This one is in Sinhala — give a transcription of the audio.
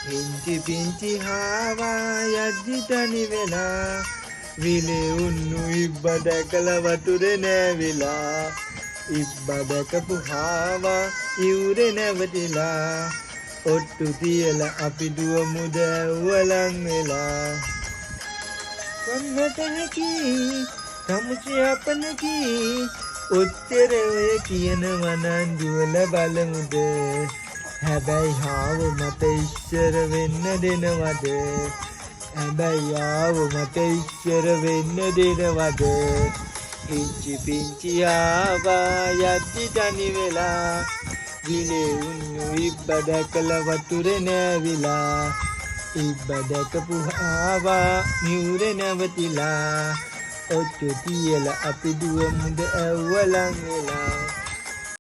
Pinti pinti hawa yaddi tani වෙලා විලේ උන්නු ඉබ්බ දැකලා වතුරේ නැවිලා ඉබ්බ දැකපු හාවා ඉවුරේ නැවතිලා ඔට්ටු තියලා අපි දුවමු දැව්වලන් වෙලා කන්නට හැකි තමුසේ අපනකි උත්තර ඔය කියනවා නම් දුවලා බලමුද හැබැයි හාව මට ඉස්සර වෙන්න දෙනවද හැබැයි ආව මට ඉස්සර වෙන්න දෙනවද පිංචි පිංචි ආවා යද්දි තනි වෙලා විලේ උන්නු ඉබ්බ දැකලා වතුරේ නැවිලා ඉබ්බ දැකපු ආවා නිවුරේ නැවතිලා ඔච්චු තියලා අපි දුවමුද ඇව්වලන් වෙලා